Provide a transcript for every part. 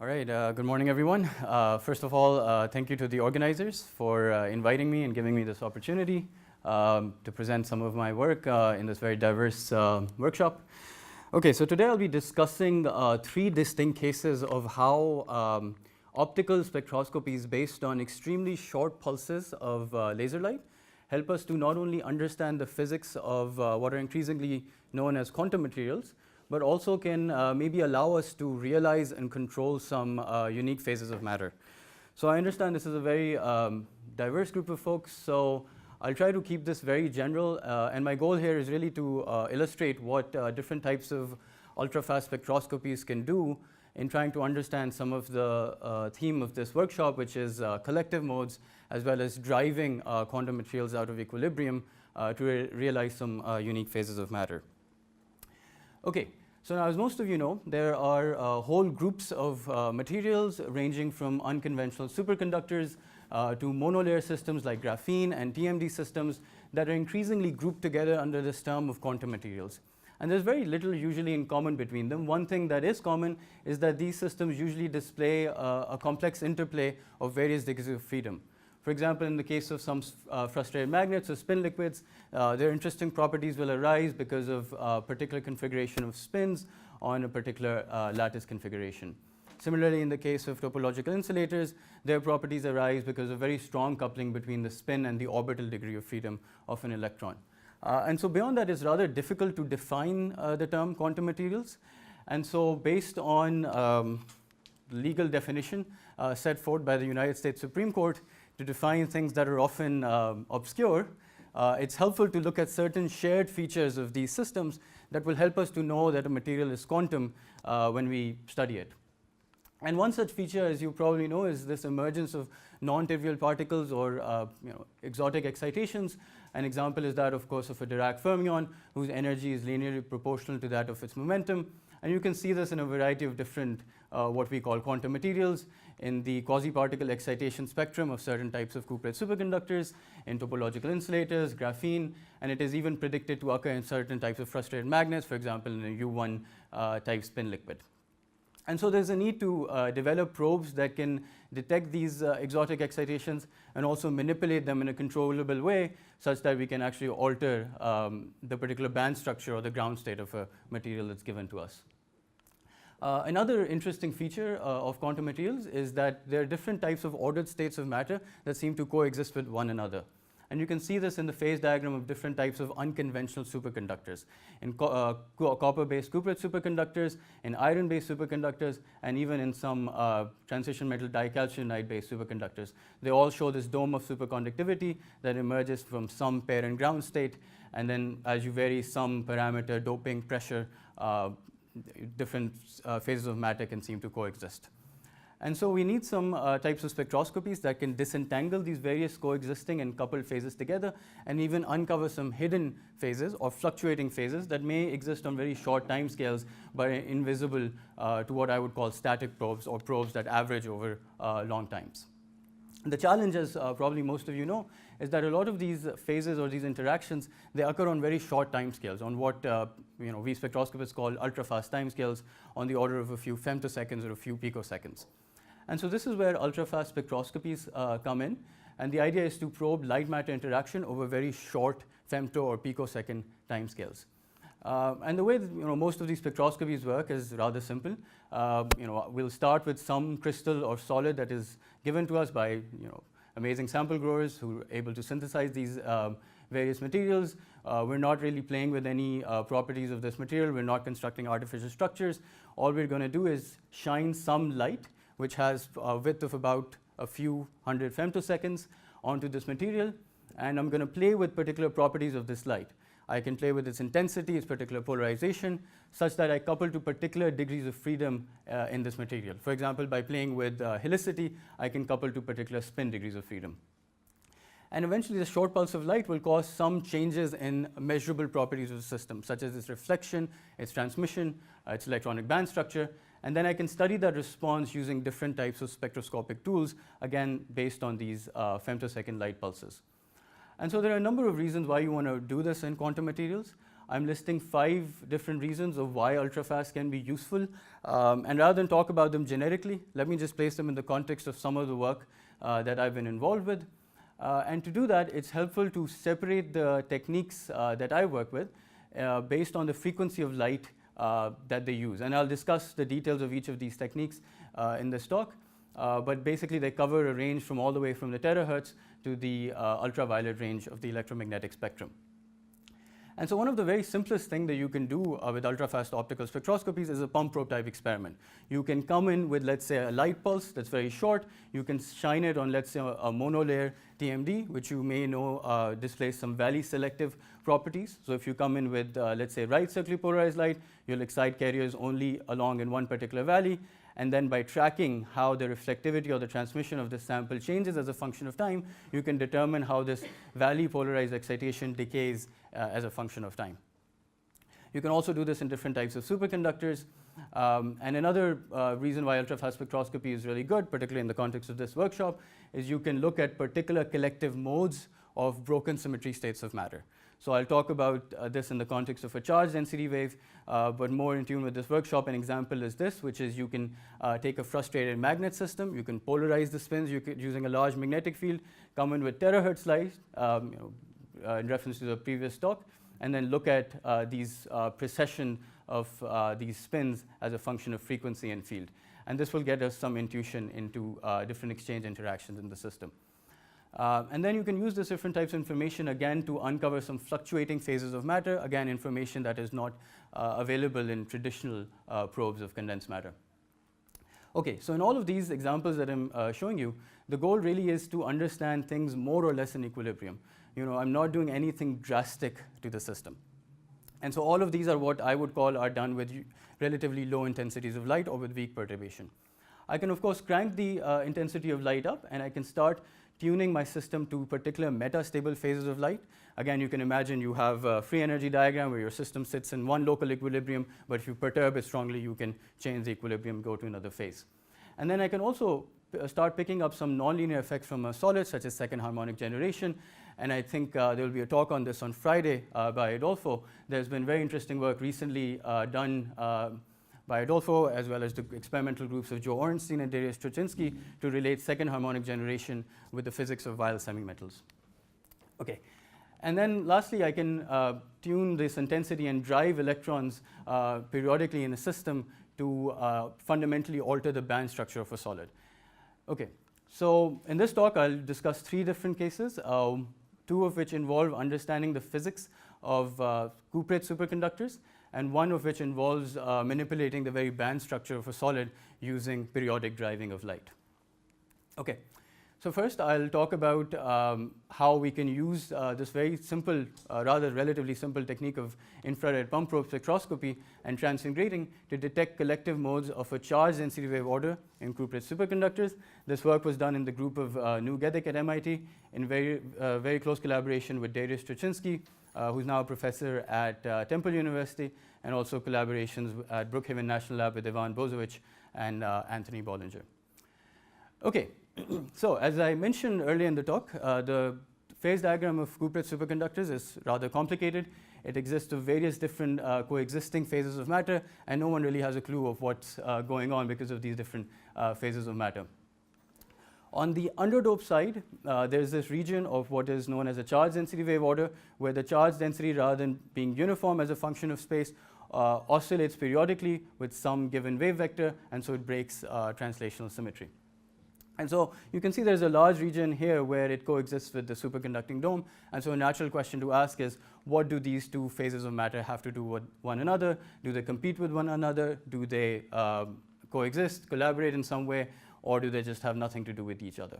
All right, good morning, everyone. First of all, thank you to the organizers for inviting me and giving me this opportunity to present some of my work in this very diverse workshop. Okay, so today I'll be discussing three distinct cases of how optical spectroscopies based on extremely short pulses of laser light help us to not only understand the physics of what are increasingly known as quantum materials, but also can maybe allow us to realize and control some unique phases of matter. So I understand this is a very diverse group of folks, so I'll try to keep this very general, and my goal here is really to illustrate what different types of ultra-fast spectroscopies can do in trying to understand some of the theme of this workshop, which is collective modes, as well as driving quantum materials out of equilibrium to realize some unique phases of matter. Okay, so now as most of you know, there are whole groups of materials ranging from unconventional superconductors to monolayer systems like graphene and TMD systems that are increasingly grouped together under this term of quantum materials. And there's very little usually in common between them. One thing that is common is that these systems usually display a complex interplay of various degrees of freedom. For example, in the case of some frustrated magnets or spin liquids, their interesting properties will arise because of a particular configuration of spins on a particular lattice configuration. Similarly, in the case of topological insulators, their properties arise because of very strong coupling between the spin and the orbital degree of freedom of an electron. And so beyond that, it's rather difficult to define the term quantum materials. And so based on legal definition set forth by the United States Supreme Court, to define things that are often obscure, it's helpful to look at certain shared features of these systems that will help us to know that a material is quantum when we study it. And one such feature, as you probably know, is this emergence of non-trivial particles or exotic excitations. An example is that, of course, of a Dirac fermion, whose energy is linearly proportional to that of its momentum. And you can see this in a variety of different what we call quantum materials, in the quasi-particle excitation spectrum of certain types of cuprate superconductors, in topological insulators, graphene, and it is even predicted to occur in certain types of frustrated magnets, for example, in a U1 type spin liquid. And so there's a need to develop probes that can detect these exotic excitations and also manipulate them in a controllable way such that we can actually alter the particular band structure or the ground state of a material that's given to us. Another interesting feature of quantum materials is that there are different types of ordered states of matter that seem to coexist with one another. And you can see this in the phase diagram of different types of unconventional superconductors, in copper-based cuprate superconductors, in iron-based superconductors, and even in some transition metal dicalcinoide-based superconductors. They all show this dome of superconductivity that emerges from some pair and ground state, and then as you vary some parameter, doping, pressure, different phases of matter can seem to coexist. And so we need some types of spectroscopies that can disentangle these various coexisting and coupled phases together and even uncover some hidden phases or fluctuating phases that may exist on very short time scales but are invisible to what I would call static probes or probes that average over long times. The challenge, as probably most of you know, is that a lot of these phases or these interactions, they occur on very short time scales, on what we spectroscopists call ultra-fast time scales on the order of a few femtoseconds or a few picoseconds. And so this is where ultra-fast spectroscopies come in, and the idea is to probe light-matter interaction over very short femto or picosecond time scales. And the way that most of these spectroscopies work is rather simple. We'll start with some crystal or solid that is given to us by amazing sample growers who are able to synthesize these various materials. We're not really playing with any properties of this material. We're not constructing artificial structures. All we're going to do is shine some light, which has a width of about a few hundred femtoseconds, onto this material, and I'm going to play with particular properties of this light. I can play with its intensity, its particular polarization, such that I couple to particular degrees of freedom in this material. For example, by playing with helicity, I can couple to particular spin degrees of freedom. And eventually, the short pulse of light will cause some changes in measurable properties of the system, such as its reflection, its transmission, its electronic band structure. And then I can study that response using different types of spectroscopic tools, again, based on these femtosecond light pulses. And so there are a number of reasons why you want to do this in quantum materials. I'm listing 5 different reasons of why ultrafast can be useful. And rather than talk about them generically, let me just place them in the context of some of the work that I've been involved with. And to do that, it's helpful to separate the techniques that I work with based on the frequency of light that they use. And I'll discuss the details of each of these techniques in this talk. But basically, they cover a range from all the way from the terahertz to the ultraviolet range of the electromagnetic spectrum. And so one of the very simplest things that you can do with ultrafast optical spectroscopies is a pump probe type experiment. You can come in with, let's say, a light pulse that's very short. You can shine it on, let's say, a monolayer TMD, which you may know displays some Valley selective properties. So if you come in with, let's say, right circularly polarized light, you'll excite carriers only along in one particular valley. And then by tracking how the reflectivity or the transmission of this sample changes as a function of time, you can determine how this valley polarized excitation decays as a function of time. You can also do this in different types of superconductors. And another reason why ultrafast spectroscopy is really good, particularly in the context of this workshop, is you can look at particular collective modes of broken symmetry states of matter. So I'll talk about this in the context of a charge density wave, but more in tune with this workshop. An example is this, which is you can take a frustrated magnet system, you can polarize the spins using a large magnetic field, come in with terahertz light, in reference to the previous talk, and then look at these precession of these spins as a function of frequency and field. And this will get us some intuition into different exchange interactions in the system. And then you can use these different types of information again to uncover some fluctuating phases of matter, again information that is not available in traditional probes of condensed matter. Okay, so in all of these examples that I'm showing you, the goal really is to understand things more or less in equilibrium. I'm not doing anything drastic to the system. And so all of these are what I would call are done with relatively low intensities of light or with weak perturbation. I can, of course, crank the intensity of light up, and I can start tuning my system to particular metastable phases of light. Again, you can imagine you have a free energy diagram where your system sits in one local equilibrium, but if you perturb it strongly, you can change the equilibrium, go to another phase. And then I can also start picking up some nonlinear effects from a solid, such as second harmonic generation. And I think there will be a talk on this on Friday by Adolfo. There's been very interesting work recently done by Adolfo, as well as the experimental groups of Joe Ornstein and Darius Troczynski, to relate second harmonic generation with the physics of vile semimetals. Okay, and then lastly, I can tune this intensity and drive electrons periodically in a system to fundamentally alter the band structure of a solid. Okay, so in this talk, I'll discuss 3 different cases, 2 of which involve understanding the physics of cuprate superconductors, and 1 of which involves manipulating the very band structure of a solid using periodic driving of light. Okay, so first I'll talk about how we can use this very simple, rather relatively simple technique of infrared pump probe spectroscopy and transient grating to detect collective modes of a charge density wave order in cuprate superconductors. This work was done in the group of New Gedek at MIT in very close collaboration with Darius Troczynski, who's now a professor at Temple University, and also collaborations at Brookhaven National Lab with Ivan Bozovic and Anthony Bollinger. Okay, so as I mentioned earlier in the talk, the phase diagram of cuprate superconductors is rather complicated. It exists of various different coexisting phases of matter, and no one really has a clue of what's going on because of these different phases of matter. On the underdoped side, there's this region of what is known as a charge density wave order, where the charge density, rather than being uniform as a function of space, oscillates periodically with some given wave vector, and so it breaks translational symmetry. And so you can see there's a large region here where it coexists with the superconducting dome. And so a natural question to ask is, what do these 2 phases of matter have to do with one another? Do they compete with one another? Do they coexist, collaborate in some way? Or do they just have nothing to do with each other?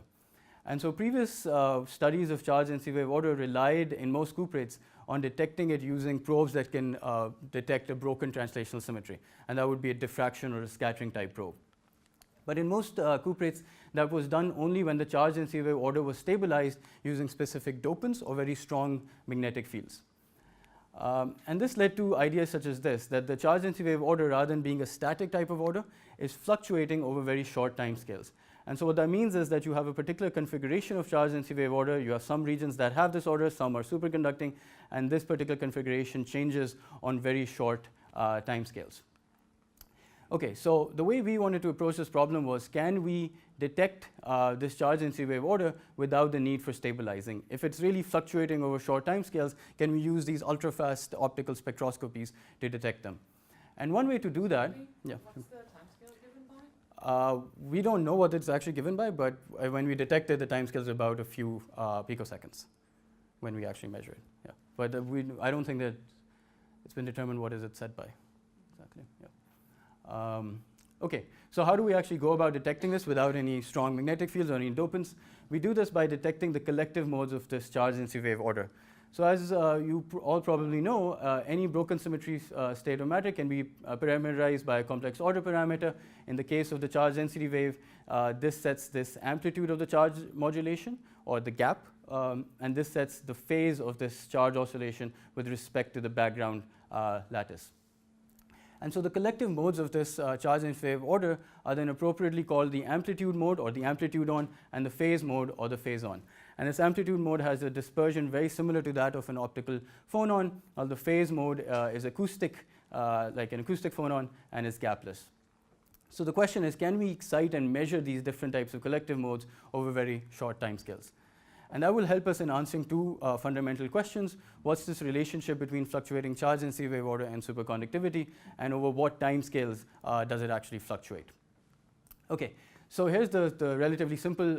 And so previous studies of charge density wave order relied in most cuprates on detecting it using probes that can detect a broken translational symmetry. And that would be a diffraction or a scattering type probe. But in most cuprates, that was done only when the charge density wave order was stabilized using specific dopants or very strong magnetic fields. And this led to ideas such as this, that the charge density wave order, rather than being a static type of order, is fluctuating over very short time scales. And so what that means is that you have a particular configuration of charge density wave order. You have some regions that have this order, some are superconducting, and this particular configuration changes on very short time scales. Okay, so the way we wanted to approach this problem was, can we detect this charge density wave order without the need for stabilizing? If it's really fluctuating over short time scales, can we use these ultra-fast optical spectroscopies to detect them? And one way to do that, yeah. What's the timescale given by? We don't know what it's actually given by, but when we detect it, the timescale is about a few picoseconds when we actually measure it. Yeah, but I don't think that it's been determined what is it set by exactly. Yeah. Okay, so how do we actually go about detecting this without any strong magnetic fields or any dopants? We do this by detecting the collective modes of this charge density wave order. So as you all probably know, any broken symmetry state of matter can be parameterized by a complex order parameter. In the case of the charge density wave, this sets this amplitude of the charge modulation, or the gap, and this sets the phase of this charge oscillation with respect to the background lattice. And so the collective modes of this charge density wave order are then appropriately called the amplitude mode, or the amplitude on, and the phase mode, or the phase on. And this amplitude mode has a dispersion very similar to that of an optical phonon, while the phase mode is acoustic, like an acoustic phonon, and is gapless. So the question is, can we excite and measure these different types of collective modes over very short timescales? And that will help us in answering two fundamental questions. What's this relationship between fluctuating charge density wave order and superconductivity, and over what timescales does it actually fluctuate? Okay, so here's the relatively simple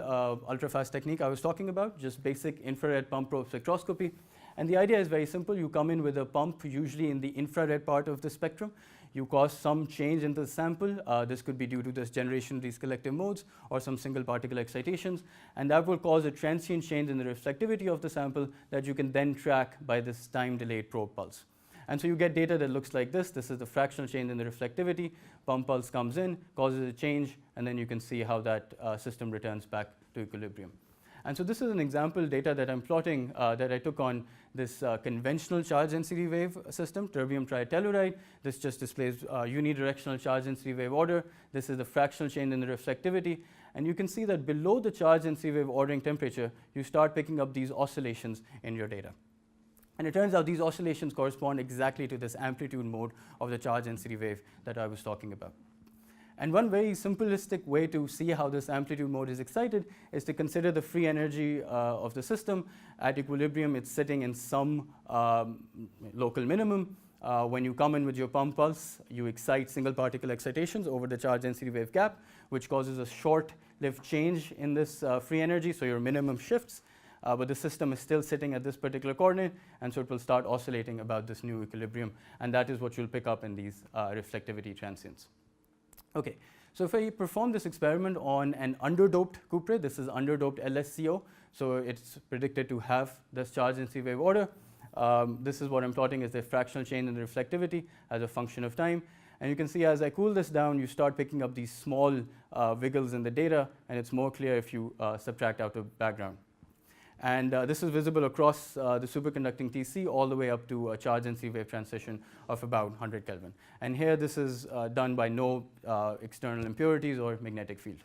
ultrafast technique I was talking about, just basic infrared pump probe spectroscopy. And the idea is very simple. You come in with a pump, usually in the infrared part of the spectrum. You cause some change in the sample. This could be due to this generation of these collective modes or some single particle excitations. And that will cause a transient change in the reflectivity of the sample that you can then track by this time-delayed probe pulse. And so you get data that looks like this. This is the fractional change in the reflectivity. Pump pulse comes in, causes a change, and then you can see how that system returns back to equilibrium. And so this is an example data that I'm plotting that I took on this conventional charge density wave system, terbium tritelluride. This just displays unidirectional charge density wave order. This is the fractional change in the reflectivity. And you can see that below the charge density wave ordering temperature, you start picking up these oscillations in your data. And it turns out these oscillations correspond exactly to this amplitude mode of the charge density wave that I was talking about. And one very simplistic way to see how this amplitude mode is excited is to consider the free energy of the system. At equilibrium, it's sitting in some local minimum. When you come in with your pump pulse, you excite single particle excitations over the charge density wave gap, which causes a short-lived change in this free energy, so your minimum shifts. But the system is still sitting at this particular coordinate, and so it will start oscillating about this new equilibrium. And that is what you'll pick up in these reflectivity transients. Okay, so if I perform this experiment on an underdoped cupre, this is underdoped LSCO, so it's predicted to have this charge density wave order. This is what I'm plotting as the fractional change in the reflectivity as a function of time. And you can see as I cool this down, you start picking up these small wiggles in the data, and it's more clear if you subtract out the background. And this is visible across the superconducting TC all the way up to a charge density wave transition of about 100 Kelvin. And here this is done by no external impurities or magnetic field.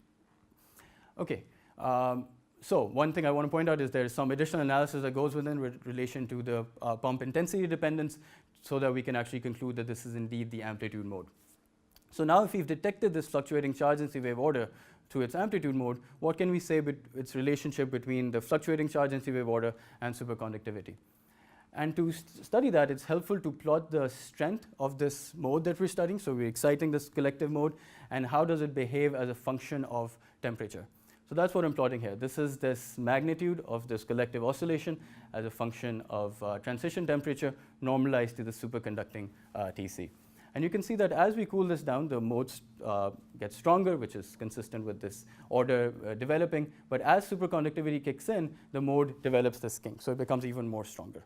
Okay, so one thing I want to point out is there is some additional analysis that goes within relation to the pump intensity dependence, so that we can actually conclude that this is indeed the amplitude mode. So now if we've detected this fluctuating charge density wave order to its amplitude mode, what can we say its relationship between the fluctuating charge density wave order and superconductivity? And to study that, it's helpful to plot the strength of this mode that we're studying. So we're exciting this collective mode, and how does it behave as a function of temperature? So that's what I'm plotting here. This is this magnitude of this collective oscillation as a function of transition temperature normalized to the superconducting TC. And you can see that as we cool this down, the modes get stronger, which is consistent with this order developing. But as superconductivity kicks in, the mode develops this kink, so it becomes even more stronger.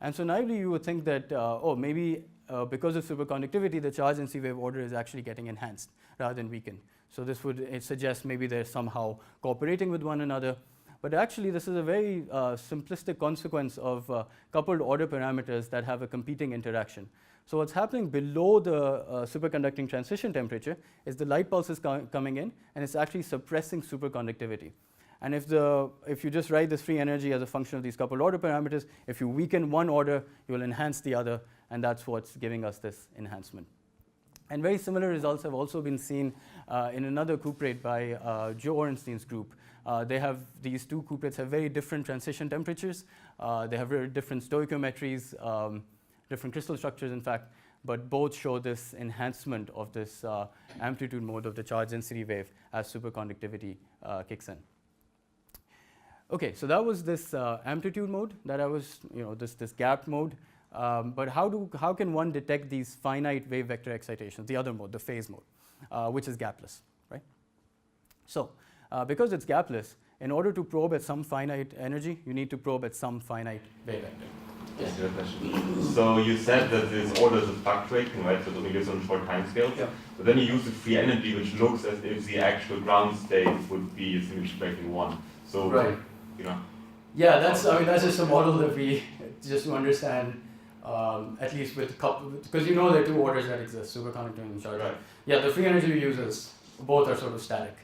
And so naively, you would think that, maybe because of superconductivity, the charge density wave order is actually getting enhanced rather than weakened. So this would suggest maybe they're somehow cooperating with one another. But actually, this is a very simplistic consequence of coupled order parameters that have a competing interaction. So what's happening below the superconducting transition temperature is the light pulse is coming in, and it's actually suppressing superconductivity. And if you just write this free energy as a function of these coupled order parameters, if you weaken one order, you will enhance the other, and that's what's giving us this enhancement. And very similar results have also been seen in another cuprate by Joe Orenstein's group. These two cuprates have very different transition temperatures. They have very different stoichiometries, different crystal structures, in fact, but both show this enhancement of this amplitude mode of the charge density wave as superconductivity kicks in. Okay, so that was this amplitude mode that I was, this gap mode. But how can one detect these finite wave vector excitations, the other mode, the phase mode, which is gapless, right? So because it's gapless, in order to probe at some finite energy, you need to probe at some finite wave vector. Yes. So you said that this order is fluctuating, right? So it gives on short time scales. Yeah. But then you use the free energy, which looks as if the actual ground state would be a symmetry breaking one. So right. Yeah, that's just a model that we just to understand. At least with a couple, because there are two orders that exist, superconducting and charge. Right. Yeah, the free energy we use is both are sort of static.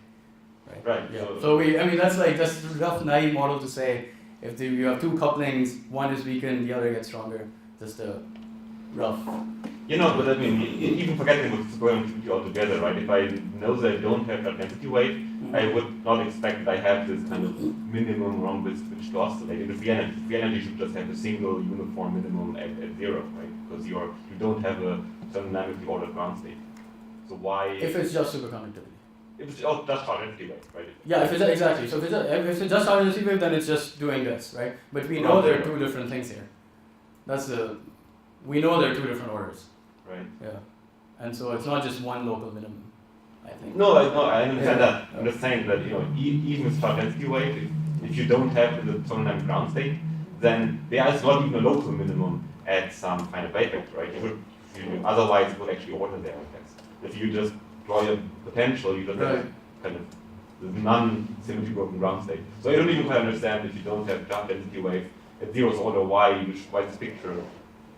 Right. Yeah. So that's a rough naive model to say if you have two couplings, one is weakened, the other gets stronger. Just a rough. But I mean, even forgetting what's going to be altogether, right? If I know that I don't have that density wave, I would not expect that I have this kind of minimum around which to oscillate. In the free energy should just have a single uniform minimum at zero, right? Because you don't have a thermodynamically ordered ground state. So why? If it's just superconductivity. If it's just charge density wave, right? Yeah, exactly. So if it's just charge density wave, then it's just doing this, right? But we know there are two different things here. We know there are two different orders. Right. Yeah. And so it's not just one local minimum, I think. No, I understand that. I'm just saying that even with charge density wave, if you don't have the thermodynamic ground state, then there is not even a local minimum at some finite wave vector, right? Otherwise, it would actually order there, I guess. If you just draw your potential, you just have kind of the non-symmetry broken ground state. So I don't even quite understand if you don't have charge density wave at zeroth order, why this picture,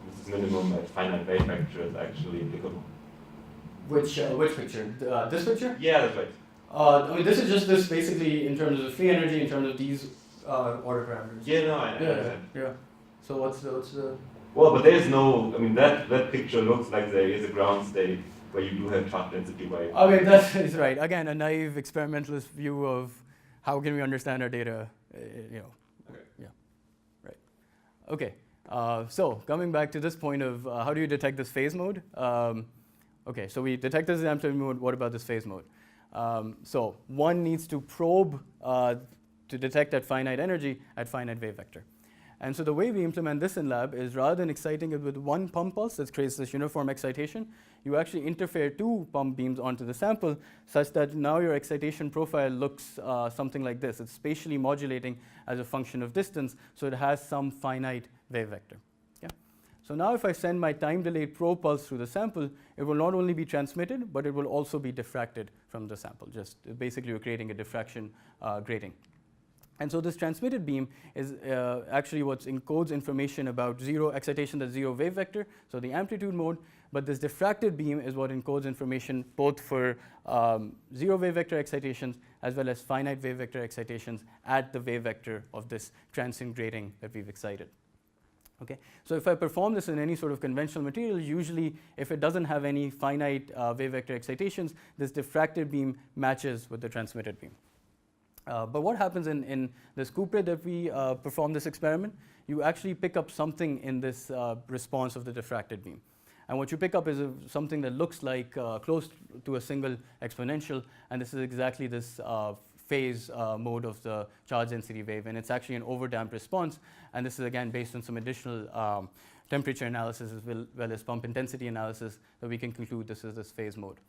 this minimum at finite wave vector is actually applicable. Which picture? This picture? Yeah, that's right. This is just this basically in terms of free energy, in terms of these order parameters. Yeah, no, I understand. Yeah. So what's the? Well, but there's no. That picture looks like there is a ground state where you do have charge density wave. That is right. Again, a naive experimentalist view of how can we understand our data. Okay. Yeah. Right. Okay. So coming back to this point of how do you detect this phase mode? Okay, so we detect this amplitude mode. What about this phase mode? So one needs to probe to detect at finite energy at finite wave vector. And so the way we implement this in lab is rather than exciting it with one pump pulse that creates this uniform excitation, you actually interfere two pump beams onto the sample such that now your excitation profile looks something like this. It's spatially modulating as a function of distance, so it has some finite wave vector. So now if I send my time-delayed probe pulse through the sample, it will not only be transmitted, but it will also be diffracted from the sample. Just basically we're creating a diffraction grating. And so this transmitted beam is actually what encodes information about zero excitation, that's zero wave vector, so the amplitude mode. But this diffracted beam is what encodes information both for zero wave vector excitations as well as finite wave vector excitations at the wave vector of this transient grating that we've excited. Okay, so if I perform this in any sort of conventional material, usually if it doesn't have any finite wave vector excitations, this diffracted beam matches with the transmitted beam. But what happens in this cuprate that we perform this experiment, you actually pick up something in this response of the diffracted beam. And what you pick up is something that looks like close to a single exponential, and this is exactly this phase mode of the charge density wave, and it's actually an overdamped response, and this is again based on some additional temperature analysis as well as pump intensity analysis that we can conclude this is this phase mode.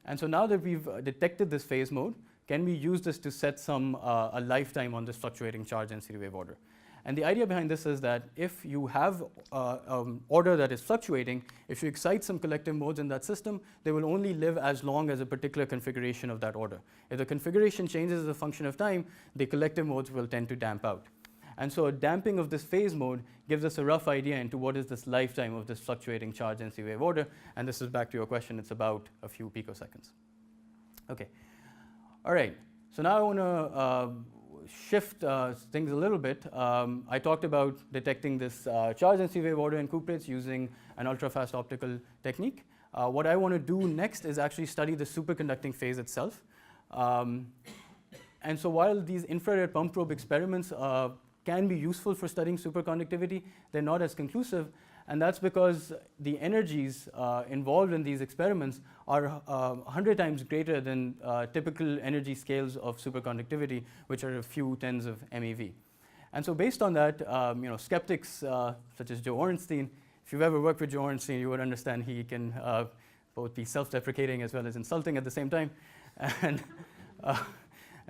And so now that we've detected this phase mode, can we use this to set a lifetime on this fluctuating charge density wave order? And the idea behind this is that if you have an order that is fluctuating, if you excite some collective modes in that system, they will only live as long as a particular configuration of that order. If the configuration changes as a function of time, the collective modes will tend to damp out. And so a damping of this phase mode gives us a rough idea into what is this lifetime of this fluctuating charge density wave order. And this is back to your question, it's about a few picoseconds. Okay. All right. So now I want to shift things a little bit. I talked about detecting this charge density wave order in cuprates using an ultra-fast optical technique. What I want to do next is actually study the superconducting phase itself. And so while these infrared pump probe experiments can be useful for studying superconductivity, they're not as conclusive. And that's because the energies involved in these experiments are 100 times greater than typical energy scales of superconductivity, which are a few tens of MeV. And so based on that, skeptics such as Joe Ornstein, if you've ever worked with Joe Ornstein, you would understand he can both be self-deprecating as well as insulting at the same time.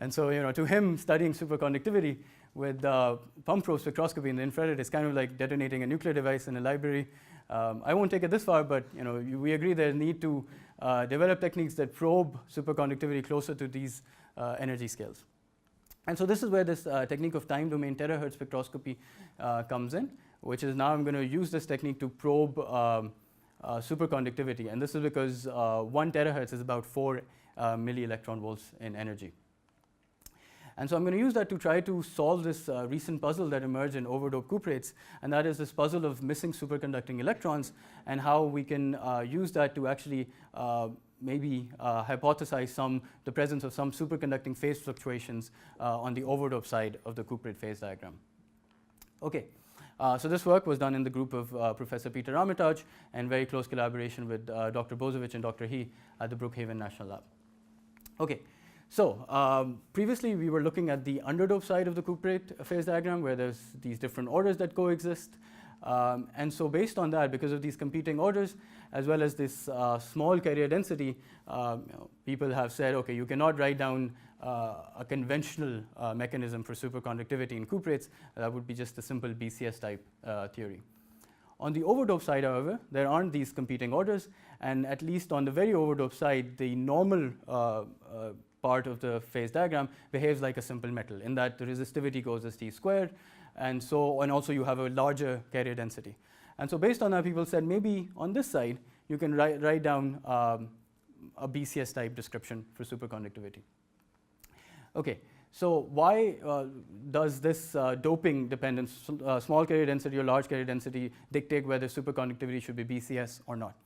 And so, to him, studying superconductivity with pump probe spectroscopy in the infrared is kind of like detonating a nuclear device in a library. I won't take it this far, but we agree there's need to develop techniques that probe superconductivity closer to these energy scales. And so this is where this technique of time domain terahertz spectroscopy comes in, which is now I'm going to use this technique to probe superconductivity. And this is because 1 terahertz is about 4 milli-electron volts in energy. And so I'm going to use that to try to solve this recent puzzle that emerged in overdoped cuprates, and that is this puzzle of missing superconducting electrons and how we can use that to actually maybe hypothesize the presence of some superconducting phase fluctuations on the overdoped side of the cuprate phase diagram. Okay, so this work was done in the group of Professor Peter Armitage and very close collaboration with Dr. Bozovich and Dr. He at the Brookhaven National Lab. Okay. So previously we were looking at the underdoped side of the cuprate phase diagram where there's these different orders that coexist. And so based on that, because of these competing orders, as well as this small carrier density, people have said, okay, you cannot write down a conventional mechanism for superconductivity in cuprates. That would be just a simple BCS type theory. On the overdoped side, however, there aren't these competing orders, and at least on the very overdoped side, the normal part of the phase diagram behaves like a simple metal in that the resistivity goes as T squared, and also you have a larger carrier density. And so based on that, people said maybe on this side you can write down a BCS type description for superconductivity. Okay, so why does this doping dependence, small carrier density or large carrier density, dictate whether superconductivity should be BCS or not?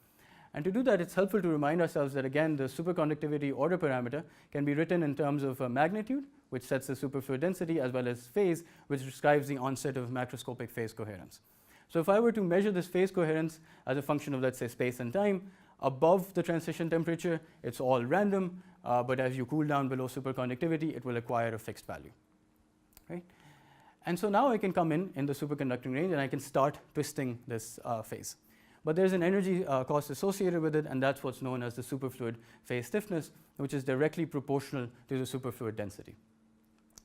And to do that, it's helpful to remind ourselves that, again, the superconductivity order parameter can be written in terms of magnitude, which sets the superfluid density, as well as phase, which describes the onset of macroscopic phase coherence. So if I were to measure this phase coherence as a function of, let's say, space and time, above the transition temperature, it's all random, but as you cool down below superconductivity, it will acquire a fixed value. Right? And so now I can come in the superconducting range, and I can start twisting this phase. But there's an energy cost associated with it, and that's what's known as the superfluid phase stiffness, which is directly proportional to the superfluid density.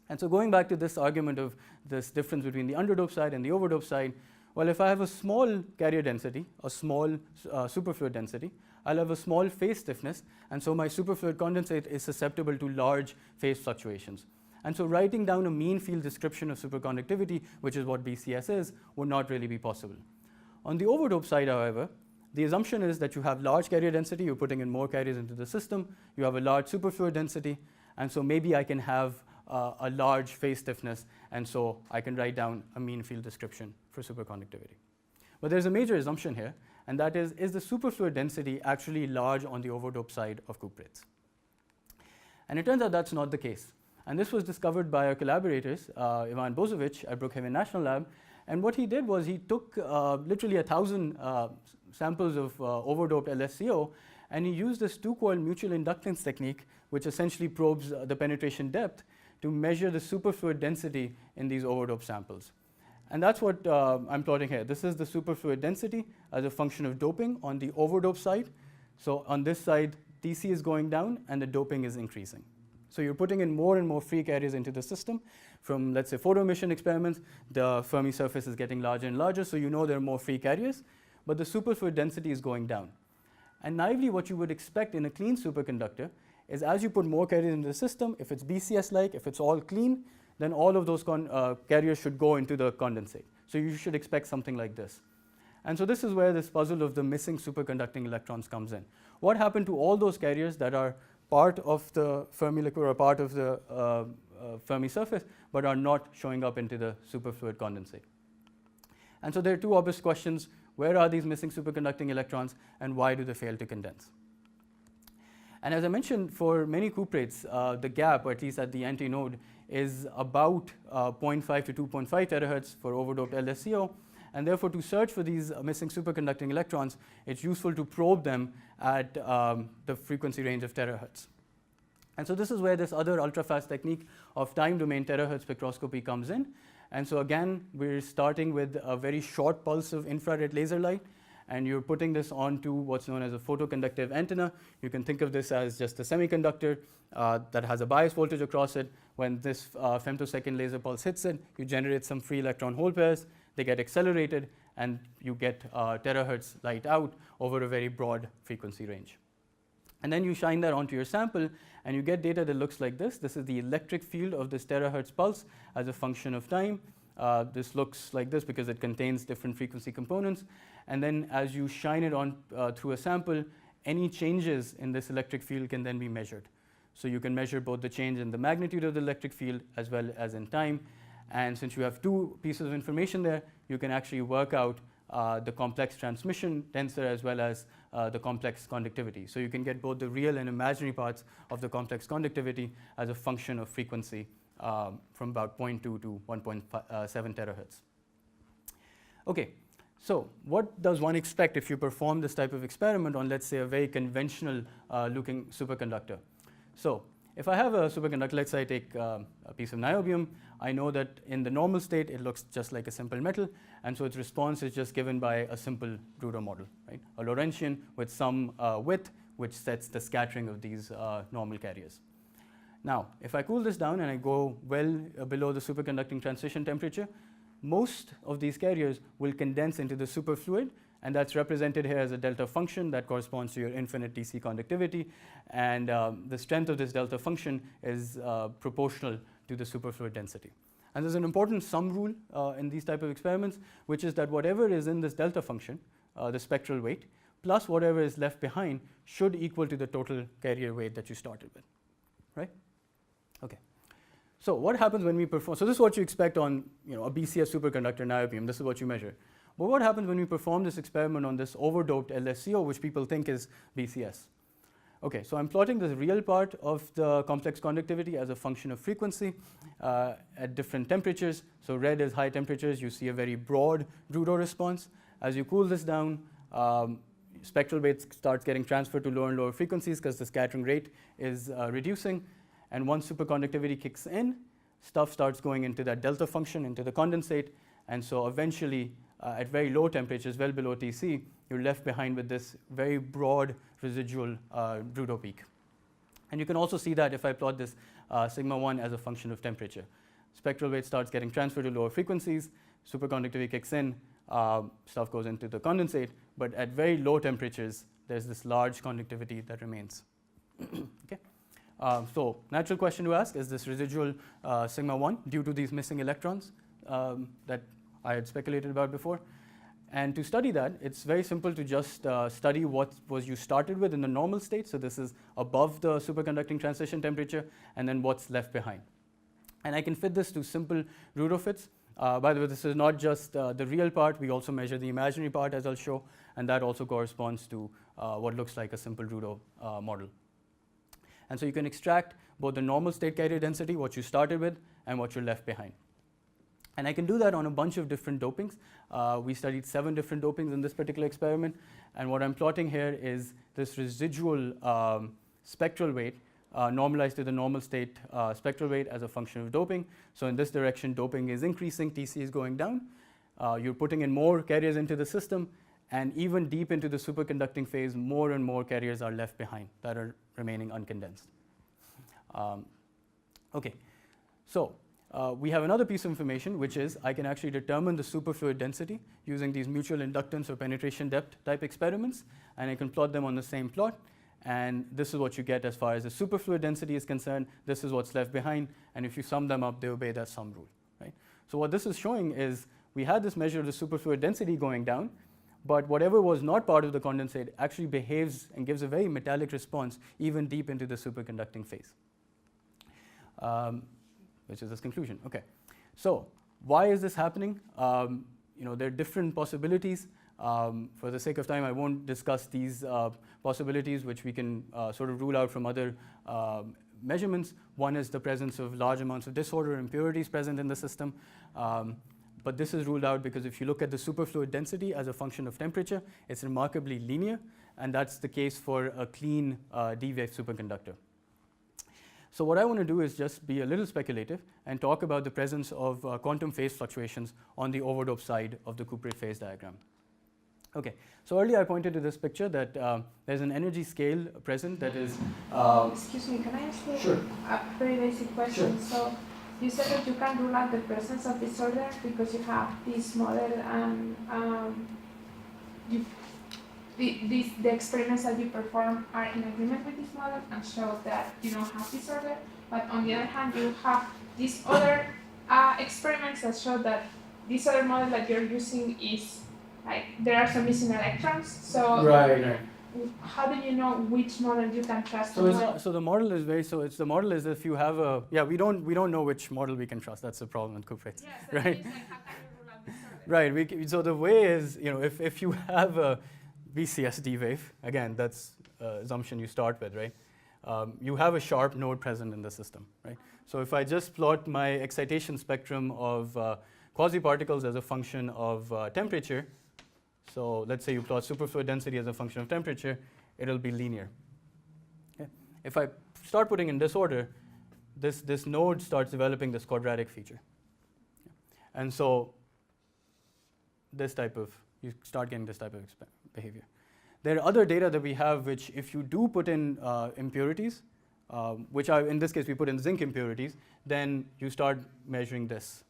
And so going back to this argument of this difference between the underdoped side and the overdoped side, well, if I have a small carrier density, a small superfluid density, I'll have a small phase stiffness, and so my superfluid condensate is susceptible to large phase fluctuations. And so writing down a mean field description of superconductivity, which is what BCS is, would not really be possible. On the overdoped side, however, the assumption is that you have large carrier density, you're putting in more carriers into the system, you have a large superfluid density, and so maybe I can have a large phase stiffness, and so I can write down a mean field description for superconductivity. But there's a major assumption here, and that is the superfluid density actually large on the overdoped side of cuprates? And it turns out that's not the case. And this was discovered by our collaborators, Ivan Bozovich at Brookhaven National Lab. And what he did was he took literally 1,000 samples of overdoped LSCO, and he used this two-coil mutual inductance technique, which essentially probes the penetration depth to measure the superfluid density in these overdoped samples. And that's what I'm plotting here. This is the superfluid density as a function of doping on the overdoped side. So on this side, TC is going down and the doping is increasing. So you're putting in more and more free carriers into the system. From, let's say, photoemission experiments, the Fermi surface is getting larger and larger, so you know there are more free carriers, but the superfluid density is going down. And naively, what you would expect in a clean superconductor is as you put more carriers into the system, if it's BCS-like, if it's all clean, then all of those carriers should go into the condensate. So you should expect something like this. And so this is where this puzzle of the missing superconducting electrons comes in. What happened to all those carriers that are part of the Fermi liquid or part of the Fermi surface, but are not showing up into the superfluid condensate? And so there are two obvious questions. Where are these missing superconducting electrons, and why do they fail to condense? And as I mentioned, for many cuprates, the gap, or at least at the antinode, is about 0.5 to 2.5 terahertz for overdoped LSCO. And therefore, to search for these missing superconducting electrons, it's useful to probe them at the frequency range of terahertz. And so this is where this other ultra-fast technique of time domain terahertz spectroscopy comes in. And so again, we're starting with a very short pulse of infrared laser light, and you're putting this onto what's known as a photoconductive antenna. You can think of this as just a semiconductor that has a bias voltage across it. When this femtosecond laser pulse hits it, you generate some free electron hole pairs. They get accelerated, and you get terahertz light out over a very broad frequency range. And then you shine that onto your sample, and you get data that looks like this. This is the electric field of this terahertz pulse as a function of time. This looks like this because it contains different frequency components. And then as you shine it on through a sample, any changes in this electric field can then be measured. So you can measure both the change in the magnitude of the electric field as well as in time. And since you have two pieces of information there, you can actually work out the complex transmission tensor as well as the complex conductivity. So you can get both the real and imaginary parts of the complex conductivity as a function of frequency from about 0.2 to 1.7 terahertz. Okay, so what does one expect if you perform this type of experiment on, let's say, a very conventional looking superconductor? So if I have a superconductor, let's say I take a piece of niobium, I know that in the normal state it looks just like a simple metal, and so its response is just given by a simple Rudolph model, right? A Lorentzian with some width which sets the scattering of these normal carriers. Now, if I cool this down and I go well below the superconducting transition temperature, most of these carriers will condense into the superfluid, and that's represented here as a delta function that corresponds to your infinite DC conductivity. And the strength of this delta function is proportional to the superfluid density. And there's an important sum rule in these type of experiments, which is that whatever is in this delta function, the spectral weight, plus whatever is left behind should equal to the total carrier weight that you started with, right? Okay. So what happens when we perform? So this is what you expect on a BCS superconductor niobium. This is what you measure. But what happens when we perform this experiment on this overdoped LSCO, which people think is BCS? Okay, so I'm plotting the real part of the complex conductivity as a function of frequency at different temperatures. So red is high temperatures. You see a very broad Rudolph response. As you cool this down, spectral weight starts getting transferred to lower and lower frequencies because the scattering rate is reducing. And once superconductivity kicks in, stuff starts going into that delta function, into the condensate. And so eventually, at very low temperatures, well below TC, you're left behind with this very broad residual Rudolph peak. And you can also see that if I plot this sigma 1 as a function of temperature. Spectral weight starts getting transferred to lower frequencies, superconductivity kicks in, stuff goes into the condensate, but at very low temperatures, there's this large conductivity that remains. Okay. So natural question to ask, is this residual sigma 1 due to these missing electrons that I had speculated about before? And to study that, it's very simple to just study what was you started with in the normal state. So this is above the superconducting transition temperature, and then what's left behind. And I can fit this to simple Rudolph fits. By the way, this is not just the real part. We also measure the imaginary part, as I'll show, and that also corresponds to what looks like a simple Rudolph model. And so you can extract both the normal state carrier density, what you started with, and what you're left behind. And I can do that on a bunch of different dopings. We studied 7 different dopings in this particular experiment. And what I'm plotting here is this residual spectral weight normalized to the normal state spectral weight as a function of doping. So in this direction, doping is increasing, TC is going down. You're putting in more carriers into the system. And even deep into the superconducting phase, more and more carriers are left behind that are remaining uncondensed. Okay, so we have another piece of information, which is I can actually determine the superfluid density using these mutual inductance or penetration depth type experiments, and I can plot them on the same plot. and this is what you get as far as the superfluid density is concerned. This is what's left behind, and if you sum them up, they obey that sum rule, right? So what this is showing is we had this measure of the superfluid density going down, but whatever was not part of the condensate actually behaves and gives a very metallic response even deep into the superconducting phase, which is this conclusion. Okay, so why is this happening? There are different possibilities. For the sake of time, I won't discuss these possibilities, which we can sort of rule out from other measurements. One is the presence of large amounts of disorder or impurities present in the system. But this is ruled out because if you look at the superfluid density as a function of temperature, it's remarkably linear, and that's the case for a clean D-wave superconductor. So what I want to do is just be a little speculative and talk about the presence of quantum phase fluctuations on the overdope side of the Couperé phase diagram. Okay, so earlier I pointed to this picture that there's an energy scale present that is... Excuse me, can I ask you Sure. a very basic question? Sure. So you said that you can rule out the presence of disorder because you have this model and the experiments that you perform are in agreement with this model and show that you don't have disorder. But on the other hand, you have these other experiments that show that this other model that you're using is like there are some missing electrons. So Right. how do you know which model you can trust? So the model is the model is if you have a we don't know which model we can trust. That's the problem with Couperé. Yes, right? Means, like, how can you rule out disorder? Right. So the way is if you have a VCS D wave, again that's assumption you start with, right? You have a sharp node present in the system, right? So if I just plot my excitation spectrum of quasi-particles as a function of temperature, so let's say you plot superfluid density as a function of temperature, it'll be linear. Okay? If I start putting in disorder, this node starts developing this quadratic feature. And so you start getting this type of behavior. There are other data that we have which if you do put in impurities, which are in this case we put in zinc impurities, then you start measuring this.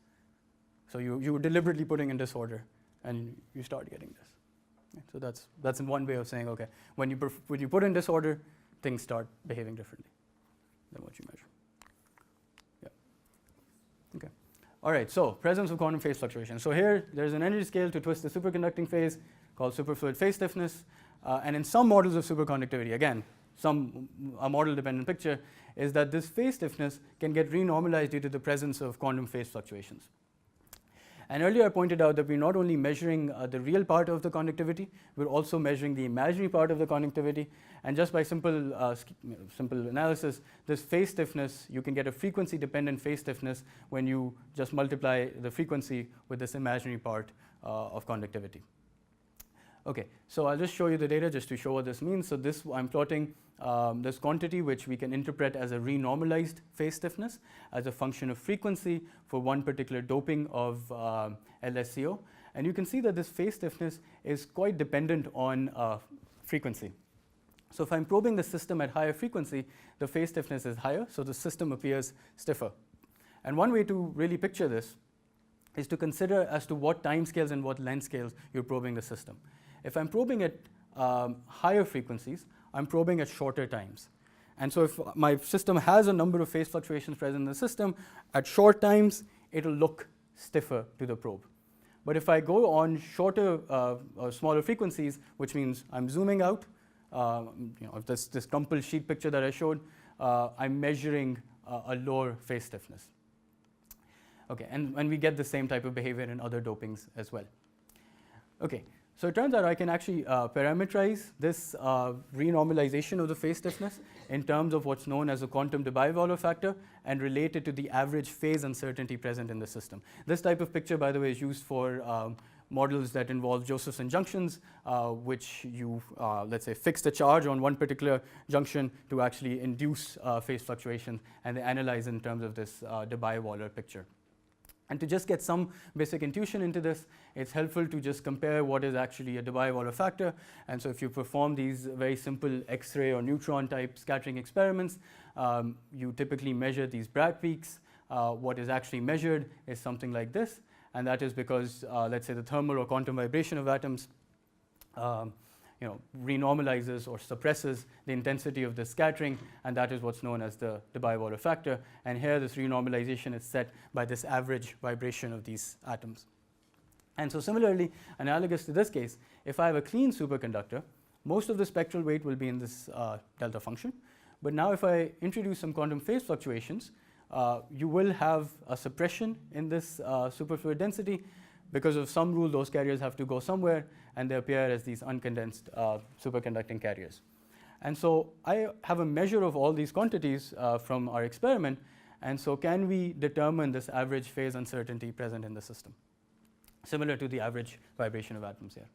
So you're deliberately putting in disorder and you start getting this. So that's in one way of saying, okay, when you put in disorder, things start behaving differently than what you measure. Yeah. Okay. All right, so presence of quantum phase fluctuation. So here, there's an energy scale to twist the superconducting phase called superfluid phase stiffness. And in some models of superconductivity, again, a model-dependent picture, is that this phase stiffness can get renormalized due to the presence of quantum phase fluctuations. And earlier I pointed out that we're not only measuring the real part of the conductivity, we're also measuring the imaginary part of the conductivity. And just by simple analysis, this phase stiffness, you can get a frequency-dependent phase stiffness when you just multiply the frequency with this imaginary part of conductivity. Okay, so I'll just show you the data just to show what this means. So this, I'm plotting this quantity which we can interpret as a renormalized phase stiffness as a function of frequency for one particular doping of LSCO. And you can see that this phase stiffness is quite dependent on frequency. So if I'm probing the system at higher frequency, the phase stiffness is higher, so the system appears stiffer. And one way to really picture this is to consider as to what time scales and what length scales you're probing the system. If I'm probing at higher frequencies, I'm probing at shorter times. And so if my system has a number of phase fluctuations present in the system, at short times, it'll look stiffer to the probe. But if I go on shorter or smaller frequencies, which means I'm zooming out, if this crumpled sheet picture that I showed, I'm measuring a lower phase stiffness. Okay, and we get the same type of behavior in other dopings as well. Okay. So it turns out I can actually parameterize this renormalization of the phase stiffness in terms of what's known as a quantum Debye-Waller factor and relate it to the average phase uncertainty present in the system. This type of picture, by the way, is used for models that involve Josephson junctions, which you, let's say, fix the charge on one particular junction to actually induce phase fluctuations, and they analyze in terms of this Debye-Waller picture. And to just get some basic intuition into this, it's helpful to just compare what is actually a Debye-Waller factor. And so if you perform these very simple X-ray or neutron type scattering experiments, you typically measure these Bragg peaks. What is actually measured is something like this. And that is because, let's say, the thermal or quantum vibration of atoms renormalizes or suppresses the intensity of the scattering, and that is what's known as the Debye-Waller factor. And here this renormalization is set by this average vibration of these atoms. And so similarly, analogous to this case, if I have a clean superconductor, most of the spectral weight will be in this delta function. But now if I introduce some quantum phase fluctuations, you will have a suppression in this superfluid density. Because of some rule, those carriers have to go somewhere, and they appear as these uncondensed superconducting carriers. And so I have a measure of all these quantities from our experiment, and so can we determine this average phase uncertainty present in the system, similar to the average vibration of atoms here.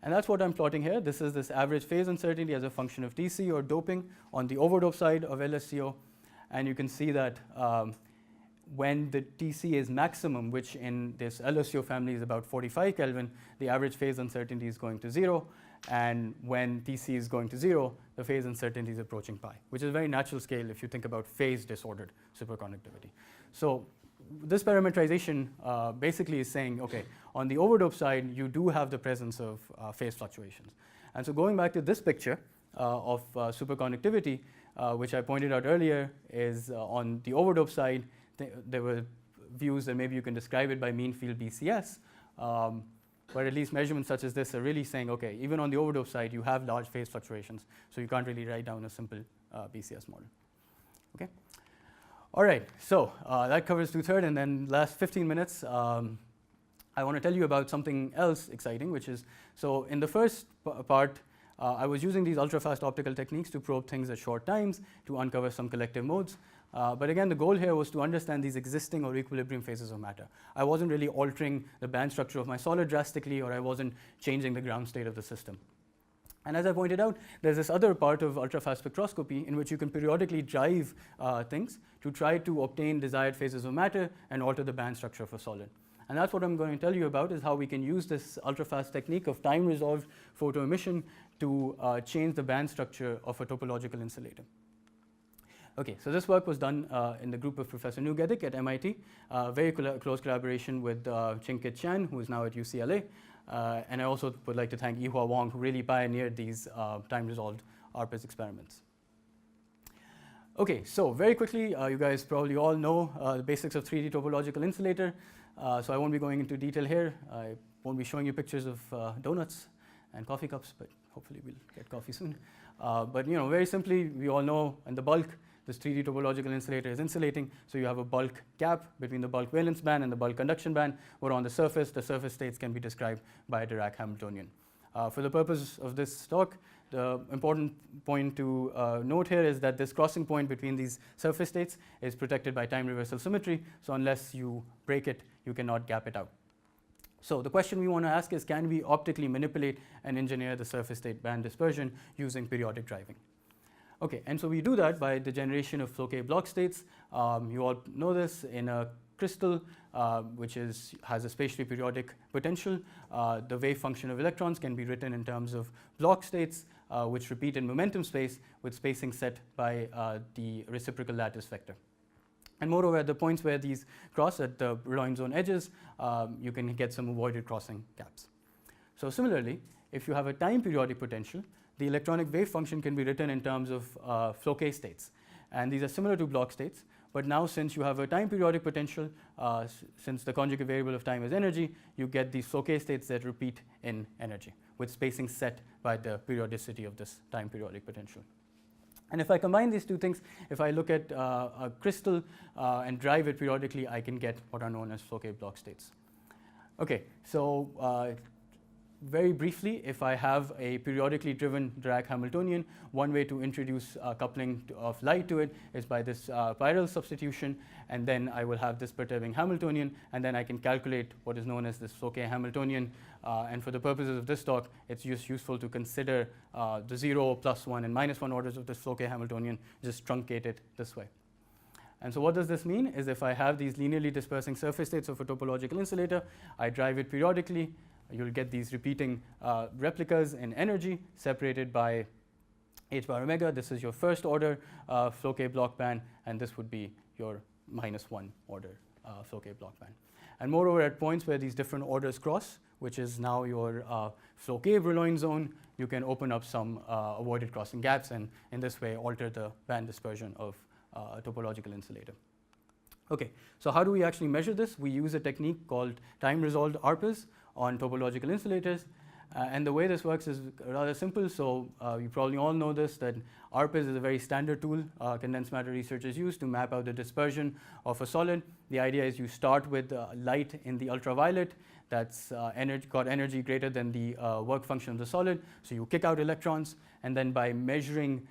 And that's what I'm plotting here. This is this average phase uncertainty as a function of TC, or doping, on the overdope side of LSCO. And you can see that when the TC is maximum, which in this LSCO family is about 45 Kelvin, the average phase uncertainty is going to 0. And when TC is going to 0, the phase uncertainty is approaching pi, which is a very natural scale if you think about phase disordered superconductivity. So this parametrization basically is saying, okay, on the overdope side, you do have the presence of phase fluctuations. And so going back to this picture of superconductivity, which I pointed out earlier, is on the overdope side, there were views that maybe you can describe it by mean field BCS, but at least measurements such as this are really saying, okay, even on the overdope side, you have large phase fluctuations, so you can't really write down a simple BCS model. Okay. All right, so that covers 2/3, and then last 15 minutes, I want to tell you about something else exciting, which is, so in the first part, I was using these ultra-fast optical techniques to probe things at short times, to uncover some collective modes. But again, the goal here was to understand these existing or equilibrium phases of matter. I wasn't really altering the band structure of my solid drastically, or I wasn't changing the ground state of the system. And as I pointed out, there's this other part of ultra-fast spectroscopy in which you can periodically drive things to try to obtain desired phases of matter and alter the band structure of a solid. And that's what I'm going to tell you about, is how we can use this ultra-fast technique of time-resolved photoemission to change the band structure of a topological insulator. Okay, so this work was done in the group of Professor Nugedic at MIT, very close collaboration with Ching-Kit Chan, who is now at UCLA. And I also would like to thank Yihua Wang, who really pioneered these time-resolved ARPAS experiments. Okay, so very quickly, you guys probably all know the basics of 3D topological insulator. So I won't be going into detail here. I won't be showing you pictures of donuts and coffee cups, but hopefully we'll get coffee soon. But very simply, we all know in the bulk, this 3D topological insulator is insulating. So you have a bulk gap between the bulk valence band and the bulk conduction band, where on the surface states can be described by a Dirac Hamiltonian. For the purpose of this talk, the important point to note here is that this crossing point between these surface states is protected by time reversal symmetry. So unless you break it, you cannot gap it out. So the question we want to ask is, can we optically manipulate and engineer the surface state band dispersion using periodic driving? Okay, and so we do that by the generation of Floquet block states. You all know this. In a crystal, which has a spatially periodic potential, the wave function of electrons can be written in terms of block states, which repeat in momentum space with spacing set by the reciprocal lattice vector. And moreover, at the points where these cross at the Brillouin zone edges, you can get some avoided crossing gaps. So similarly, if you have a time periodic potential, the electronic wave function can be written in terms of Floquet states. And these are similar to block states. But now, since you have a time periodic potential, since the conjugate variable of time is energy, you get these Floquet states that repeat in energy, with spacing set by the periodicity of this time periodic potential. And if I combine these two things, if I look at a crystal and drive it periodically, I can get what are known as Floquet block states. Okay, so very briefly, if I have a periodically driven Dirac Hamiltonian, one way to introduce coupling of light to it is by this spiral substitution, and then I will have this perturbing Hamiltonian, and then I can calculate what is known as this Floquet Hamiltonian. And for the purposes of this talk, it's just useful to consider the 0, +1, and -1 orders of this Floquet Hamiltonian, just truncate it this way. And so what does this mean is, if I have these linearly dispersing surface states of a topological insulator, I drive it periodically, you'll get these repeating replicas in energy separated by h bar omega. This is your first order Floquet block band, and this would be your -1 order flow K block band. And moreover, at points where these different orders cross, which is now your flow K Brillouin zone, you can open up some avoided crossing gaps and in this way alter the band dispersion of a topological insulator. Okay, so how do we actually measure this? We use a technique called time-resolved ARPAs on topological insulators. And the way this works is rather simple. So you probably all know this, that ARPAs is a very standard tool condensed matter researchers use to map out the dispersion of a solid. The idea is you start with light in the ultraviolet that's got energy greater than the work function of the solid. So you kick out electrons, and then by measuring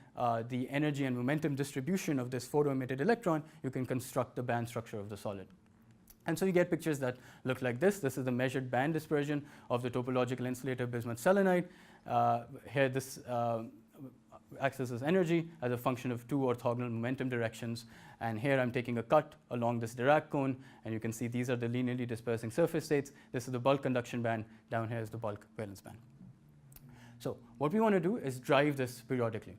the energy and momentum distribution of this photo-emitted electron, you can construct the band structure of the solid. And so you get pictures that look like this. This is the measured band dispersion of the topological insulator bismuth selenide. Here this axis is energy as a function of two orthogonal momentum directions. And here I'm taking a cut along this Dirac cone, and you can see these are the linearly dispersing surface states. This is the bulk conduction band. Down here is the bulk valence band. So what we want to do is drive this periodically.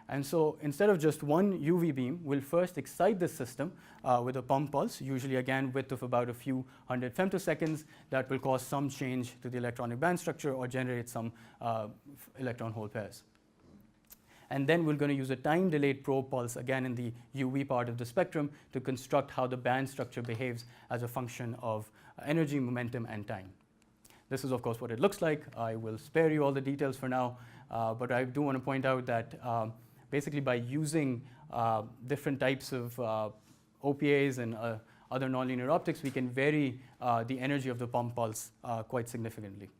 And so instead of just one UV beam, we'll first excite this system with a pump pulse, usually again width of about a few hundred femtoseconds. That will cause some change to the electronic band structure or generate some electron hole pairs. And then we're going to use a time-delayed probe pulse, again in the UV part of the spectrum, to construct how the band structure behaves as a function of energy, momentum, and time. This is, of course, what it looks like. I will spare you all the details for now, but I do want to point out that basically by using different types of OPAs and other nonlinear optics, we can vary the energy of the pump pulse quite significantly.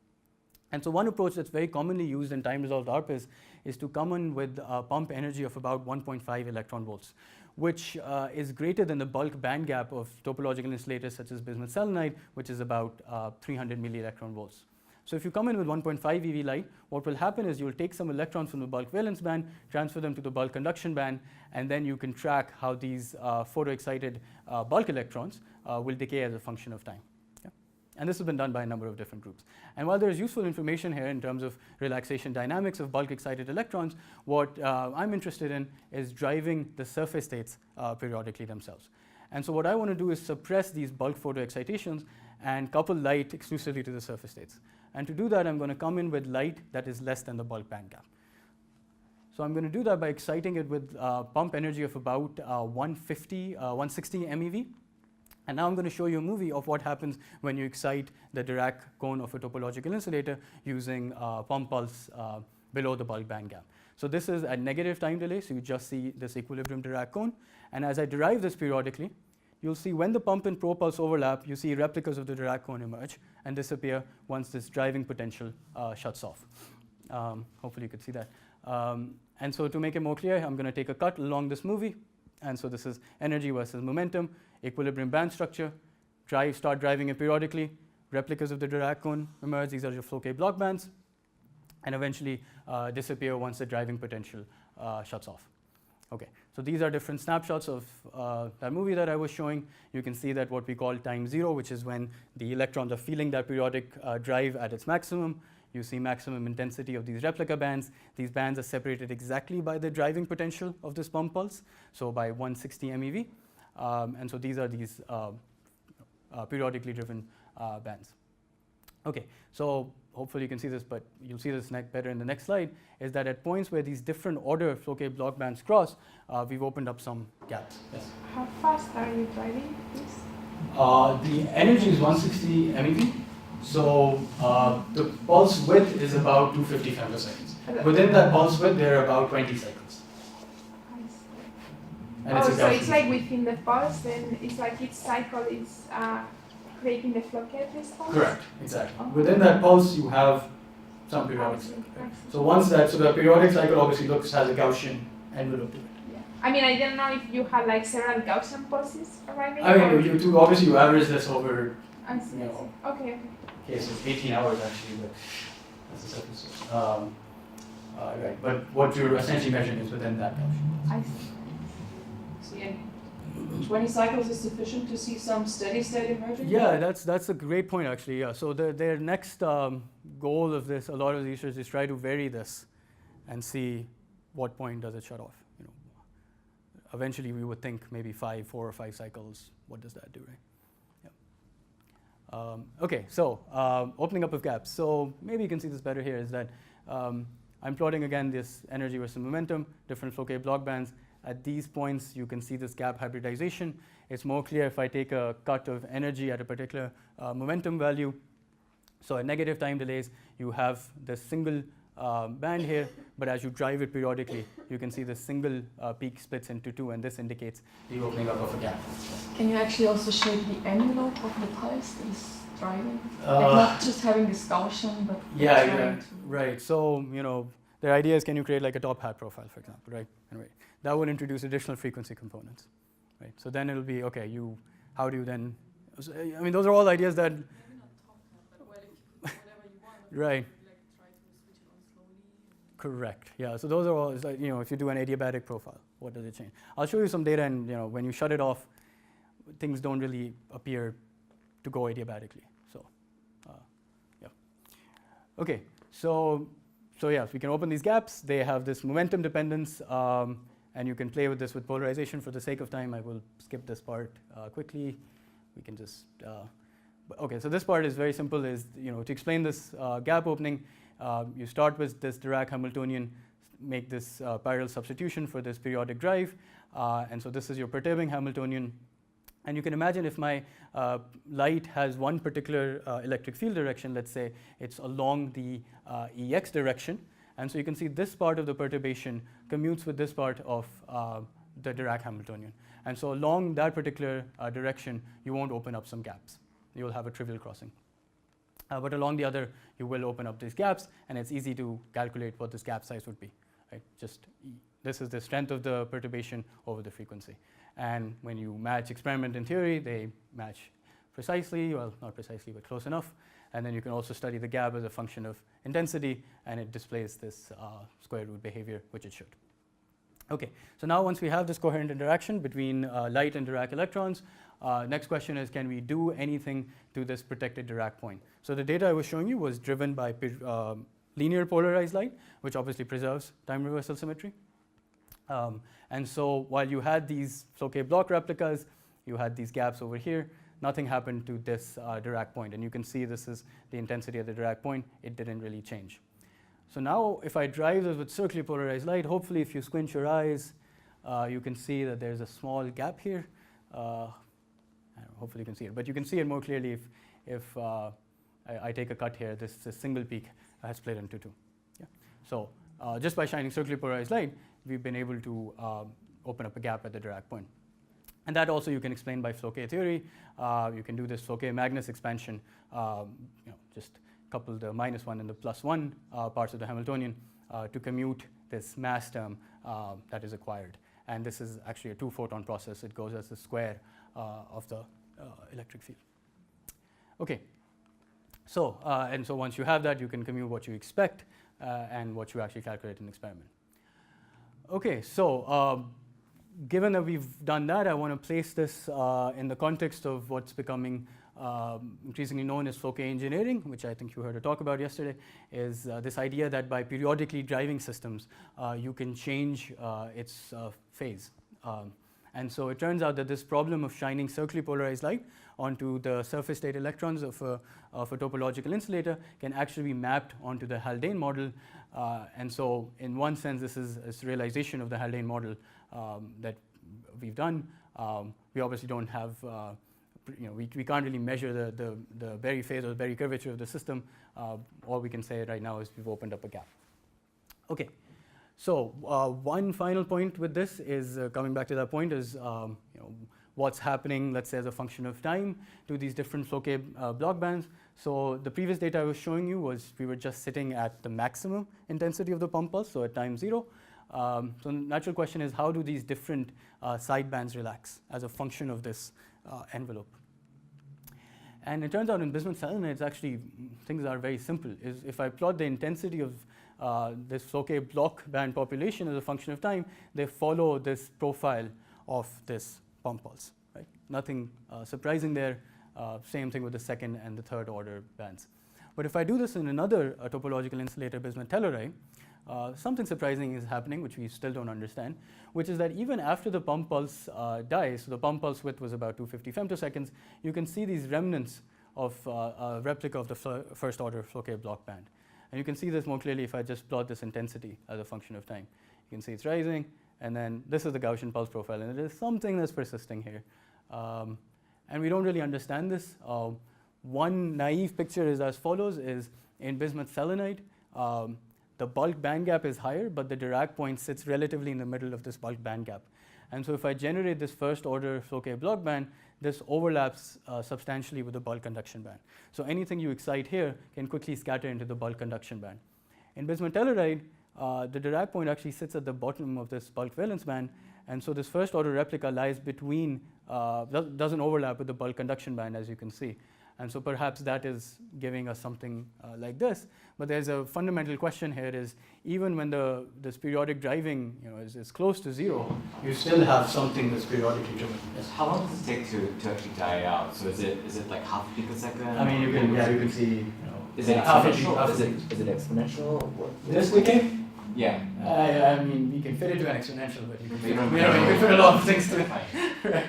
And so one approach that's very commonly used in time-resolved ARPAs is to come in with a pump energy of about 1.5 electron volts, which is greater than the bulk band gap of topological insulators such as bismuth selenide, which is about 300 milli-electron volts. So if you come in with 1.5 eV light, what will happen is you'll take some electrons from the bulk valence band, transfer them to the bulk conduction band, and then you can track how these photoexcited bulk electrons will decay as a function of time. And this has been done by a number of different groups. And while there is useful information here in terms of relaxation dynamics of bulk excited electrons, what I'm interested in is driving the surface states periodically themselves. And so what I want to do is suppress these bulk photoexcitations and couple light exclusively to the surface states. And to do that, I'm going to come in with light that is less than the bulk band gap. So I'm going to do that by exciting it with pump energy of about 160 MeV. And now I'm going to show you a movie of what happens when you excite the Dirac cone of a topological insulator using pump pulse below the bulk band gap. So this is at negative time delay, so you just see this equilibrium Dirac cone. And as I derive this periodically, you'll see when the pump and probe pulse overlap, you see replicas of the Dirac cone emerge and disappear once this driving potential shuts off. Hopefully you could see that. And so to make it more clear, I'm going to take a cut along this movie. And so this is energy versus momentum, equilibrium band structure, start driving it periodically, replicas of the Dirac cone emerge, these are your flow K block bands, and eventually disappear once the driving potential shuts off. Okay, so these are different snapshots of that movie that I was showing. You can see that what we call time zero, which is when the electrons are feeling that periodic drive at its maximum. You see maximum intensity of these replica bands. These bands are separated exactly by the driving potential of this pump pulse, so by 160 MeV. And so these are these periodically driven bands. Okay, so hopefully you can see this, but you'll see this better in the next slide, is that at points where these different order flow K block bands cross, we've opened up some gaps. Yes? How fast are you driving this? The energy is 160 MeV. So the pulse width is about 250 femtoseconds. Within that pulse width, there are about 20 cycles. And so it's like within the pulse, then it's like each cycle is creating the flow K response? Correct, exactly. Oh. Within that pulse, you have some periodic cycle. So once that, so the periodic cycle obviously has a Gaussian envelope to it. Yeah. I mean, I don't know if you have like several Gaussian pulses arriving. I mean, obviously you average this over, I see, you know, okay. Okay, so 18 hours actually, but that's the second source. Right, but what you're essentially measuring is within that Gaussian. I see. See, 20 cycles is sufficient to see some steady state emerging? Yeah, that's a great point actually. Yeah. So their next goal of this, a lot of research is try to vary this and see what point does it shut off. You know, eventually we would think maybe 4 or 5 cycles. What does that do, right? Okay, so opening up of gaps. So maybe you can see this better here is that I'm plotting again this energy versus momentum, different Fouquet block bands. At these points, you can see this gap hybridization. It's more clear if I take a cut of energy at a particular momentum value. So at negative time delays, you have this single band here, but as you drive it periodically, you can see the single peak splits into two, and this indicates the opening up of a gap. Can you actually also shape the envelope of the pulse that is driving? Like not just having this Gaussian, but yeah, right. So the idea is, can you create like a top hat profile, for example, right? Anyway, that would introduce additional frequency components, right? So then it'll be okay. How do you then? I mean, those are all ideas that. maybe not top hat, but well, if you put whatever you want, right. maybe like try to switch it on slowly. Correct. Yeah. So those are all. It's like if you do an adiabatic profile, what does it change? I'll show you some data, and when you shut it off, things don't really appear to go adiabatically. So, yeah. Okay. So yes, we can open these gaps. They have this momentum dependence, and you can play with this with polarization. For the sake of time, I will skip this part quickly. We can just. Okay. So this part is very simple. Is to explain this gap opening, you start with this Dirac Hamiltonian, make this parallel substitution for this periodic drive, and so this is your perturbing Hamiltonian. And you can imagine if my light has one particular electric field direction, let's say it's along the EX direction, and so you can see this part of the perturbation commutes with this part of the Dirac Hamiltonian. And so along that particular direction, you won't open up some gaps. You'll have a trivial crossing. But along the other, you will open up these gaps, and it's easy to calculate what this gap size would be. Right? Just this is the strength of the perturbation over the frequency. And when you match experiment and theory, they match precisely, well, not precisely, but close enough. And then you can also study the gap as a function of intensity, and it displays this square root behavior, which it should. Okay, so now once we have this coherent interaction between light and Dirac electrons, next question is, can we do anything to this protected Dirac point? So the data I was showing you was driven by linear polarized light, which obviously preserves time reversal symmetry. And so while you had these Fouquet block replicas, you had these gaps over here, nothing happened to this Dirac point. And you can see this is the intensity of the Dirac point. It didn't really change. So now if I drive this with circularly polarized light, hopefully if you squint your eyes, you can see that there's a small gap here. Hopefully you can see it. But you can see it more clearly if I take a cut here. This single peak has split into two. Yeah. So just by shining circularly polarized light, we've been able to open up a gap at the Dirac point. And that also you can explain by Fouquet theory. You can do this Fouquet Magnus expansion, just couple the -1 and the +1 parts of the Hamiltonian to commute this mass term that is acquired. And this is actually a 2-photon process. It goes as the square of the electric field. Okay. So, and so once you have that, you can commute what you expect and what you actually calculate in experiment. Okay, so given that we've done that, I want to place this in the context of what's becoming increasingly known as Fouquet engineering, which I think you heard a talk about yesterday, is this idea that by periodically driving systems, you can change its phase. And so it turns out that this problem of shining circularly polarized light onto the surface state electrons of a topological insulator can actually be mapped onto the Haldane model. And so in one sense, this is a realization of the Haldane model that we've done. We obviously don't have, we can't really measure the Berry phase or the Berry curvature of the system. All we can say right now is we've opened up a gap. Okay. So one final point with this is, coming back to that point, is what's happening, let's say, as a function of time to these different Fouquet block bands. So the previous data I was showing you was we were just sitting at the maximum intensity of the pump pulse, so at time 0. So the natural question is, how do these different side bands relax as a function of this envelope? And it turns out in bismuth selenide, it's actually, things are very simple. If I plot the intensity of this Fouquet block band population as a function of time, they follow this profile of this pump pulse. Right? Nothing surprising there. Same thing with the second and the third order bands. But if I do this in another topological insulator bismuth telluride, something surprising is happening, which we still don't understand, which is that even after the pump pulse dies, so the pump pulse width was about 250 femtoseconds, you can see these remnants of a replica of the first order Fouquet block band. And you can see this more clearly if I just plot this intensity as a function of time. You can see it's rising, and then this is the Gaussian pulse profile, and it is something that's persisting here. And we don't really understand this. One naive picture is as follows, is in bismuth selenide, the bulk band gap is higher, but the Dirac point sits relatively in the middle of this bulk band gap. And so if I generate this first order Fouquet block band, this overlaps substantially with the bulk conduction band. So anything you excite here can quickly scatter into the bulk conduction band. In bismuth telluride, the Dirac point actually sits at the bottom of this bulk valence band, and so this first order replica lies between, doesn't overlap with the bulk conduction band, as you can see. And so perhaps that is giving us something like this. But there's a fundamental question here is, even when this periodic driving is close to zero, you still have something that's periodically driven. Yes. How long does it take to actually die out? So is it like half a picosecond? I mean, you can see. Is it exponential? Is it exponential? This decay? Yeah. I mean, we can fit it to an exponential, but you can fit a lot of things to it. Right.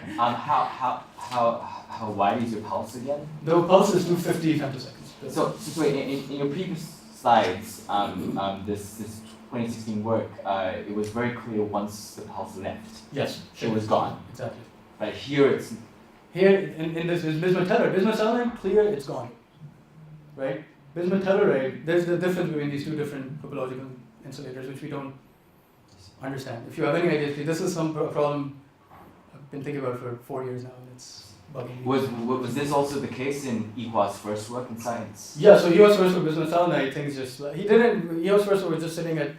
How wide is your pulse again? The pulse is 250 femtoseconds. So wait, in your previous slides, this 2016 work, it was very clear once the pulse left. Yes. It was gone. Exactly. But here it's... Here, in this is bismuth telluride. Bismuth selenide, clear, it's gone. Right? Bismuth telluride, there's the difference between these two different topological insulators, which we don't understand. If you have any ideas, this is some problem I've been thinking about for 4 years now, and it's bugging me. Was this also the case in Ihwa's first work in science? Yeah, so Ihwa's first work, bismuth selenide, things just, Ihwa's first work was just sitting at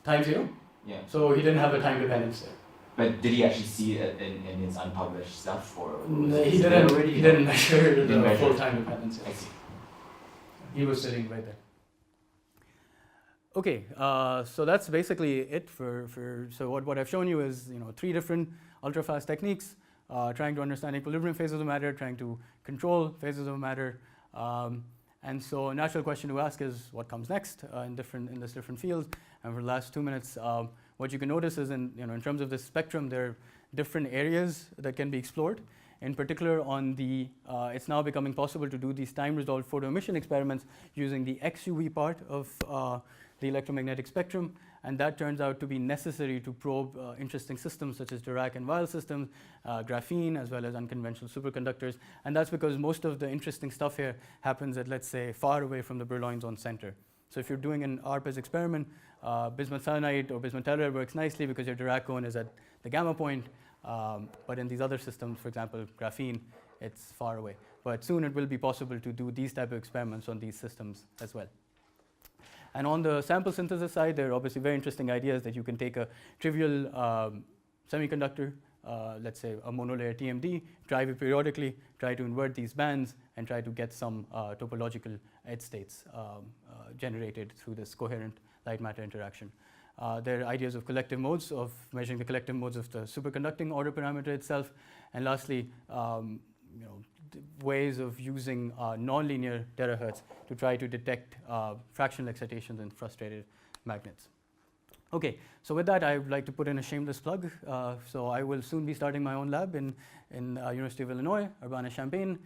time zero. Yeah. So he didn't have a time dependence there. But did he actually see it in his unpublished stuff, or He didn't measure the full time dependence. I see. He was sitting right there. Okay, so that's basically it so what I've shown you is 3 different ultra-fast techniques, trying to understand equilibrium phases of matter, trying to control phases of matter, and so a natural question to ask is what comes next in this different fields. And for the last 2 minutes, what you can notice is in terms of this spectrum, there are different areas that can be explored. In particular, it's now becoming possible to do these time-resolved photoemission experiments using the XUV part of the electromagnetic spectrum, and that turns out to be necessary to probe interesting systems such as Dirac and Weil systems, graphene, as well as unconventional superconductors. And that's because most of the interesting stuff here happens at, let's say, far away from the Brillouin zone center. So if you're doing an ARPAS experiment, bismuth selenide or bismuth telluride works nicely because your Dirac cone is at the gamma point, but in these other systems, for example, graphene, it's far away. But soon it will be possible to do these type of experiments on these systems as well. And on the sample synthesis side, there are obviously very interesting ideas that you can take a trivial semiconductor, let's say a monolayer TMD, drive it periodically, try to invert these bands, and try to get some topological edge states generated through this coherent light-matter interaction. There are ideas of collective modes, of measuring the collective modes of the superconducting order parameter itself. And lastly, ways of using nonlinear terahertz to try to detect fractional excitations in frustrated magnets. Okay, so with that, I would like to put in a shameless plug. So I will soon be starting my own lab in University of Illinois, Urbana-Champaign,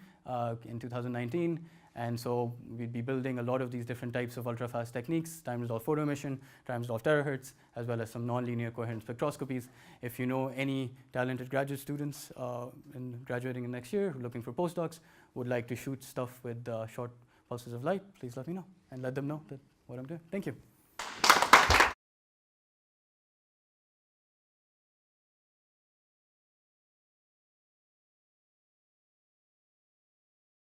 in 2019. And so we'd be building a lot of these different types of ultra-fast techniques, time-resolved photoemission, time-resolved terahertz, as well as some nonlinear coherent spectroscopies. If you know any talented graduate students graduating in next year, looking for postdocs, would like to shoot stuff with short pulses of light, please let me know and let them know what I'm doing. Thank you.